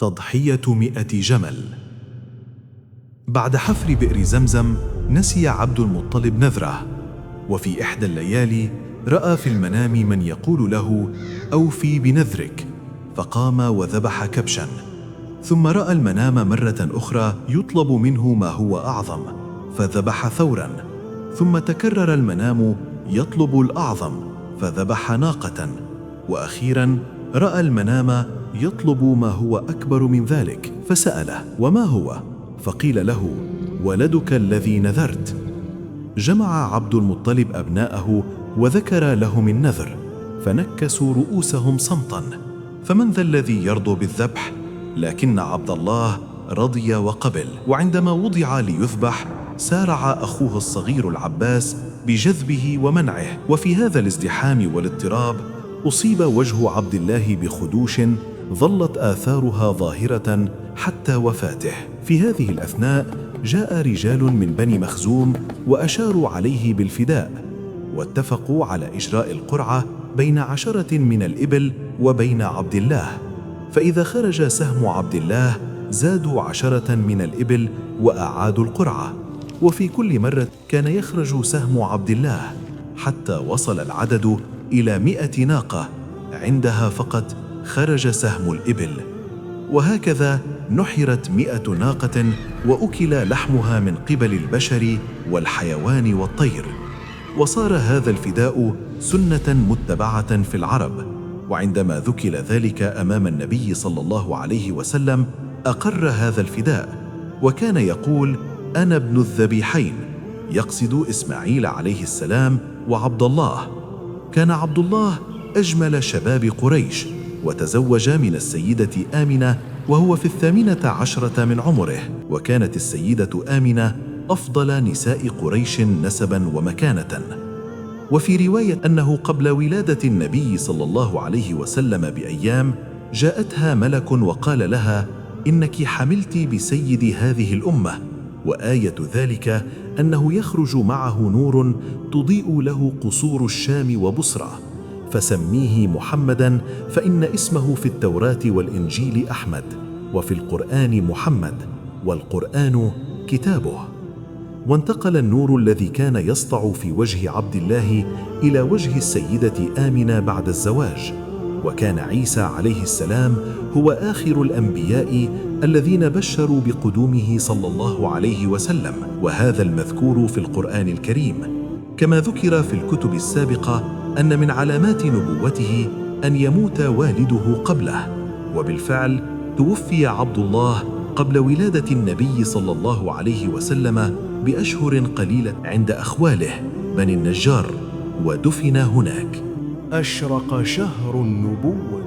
تضحية 100 جمل. بعد حفر بئر زمزم نسي عبد المطلب نذره، وفي إحدى الليالي رأى في المنام من يقول له: أوفي بنذرك، فقام وذبح كبشا. ثم رأى المنام مرة أخرى يطلب منه ما هو أعظم، فذبح ثورا. ثم تكرر المنام يطلب الأعظم، فذبح ناقة. وأخيرا رأى المنام يطلب ما هو أكبر من ذلك، فسأله: وما هو؟ فقيل له: ولدك الذي نذرت. جمع عبد المطلب أبناءه وذكر لهم النذر، فنكسوا رؤوسهم صمتا. فمن ذا الذي يرضى بالذبح؟ لكن عبد الله رضي وقبل. وعندما وضع ليذبح سارع أخوه الصغير العباس بجذبه ومنعه، وفي هذا الازدحام والاضطراب أصيب وجه عبد الله بخدوش ظلت آثارها ظاهرة حتى وفاته. في هذه الأثناء جاء رجال من بني مخزوم وأشاروا عليه بالفداء، واتفقوا على إجراء القرعة بين 10 من الإبل وبين عبد الله. فإذا خرج سهم عبد الله زادوا 10 من الإبل وأعادوا القرعة، وفي كل مرة كان يخرج سهم عبد الله حتى وصل العدد إلى 100 ناقة. عندها فقط خرج سهم الإبل. وهكذا نحرت 100 ناقة وأكل لحمها من قبل البشر والحيوان والطير. وصار هذا الفداء سنة متبعة في العرب، وعندما ذكر ذلك أمام النبي صلى الله عليه وسلم أقر هذا الفداء، وكان يقول: أنا ابن الذبيحين، يقصد إسماعيل عليه السلام وعبد الله. كان عبد الله أجمل شباب قريش، وتزوج من السيدة آمنة وهو في 18 من عمره، وكانت السيدة آمنة أفضل نساء قريش نسبا ومكانة. وفي رواية أنه قبل ولادة النبي صلى الله عليه وسلم بأيام جاءتها ملك وقال لها: إنك حملت بسيد هذه الأمة، وآية ذلك أنه يخرج معه نور تضيء له قصور الشام وبصرى، فسميه محمدا، فإن اسمه في التوراة والإنجيل أحمد، وفي القرآن محمد، والقرآن كتابه. وانتقل النور الذي كان يسطع في وجه عبد الله إلى وجه السيدة آمنة بعد الزواج. وكان عيسى عليه السلام هو آخر الأنبياء الذين بشروا بقدومه صلى الله عليه وسلم، وهذا المذكور في القرآن الكريم. كما ذكر في الكتب السابقة أن من علامات نبوته أن يموت والده قبله، وبالفعل توفي عبد الله قبل ولادة النبي صلى الله عليه وسلم بأشهر قليلة عند أخواله بني النجار، ودفن هناك. أشرق شهر النبوة.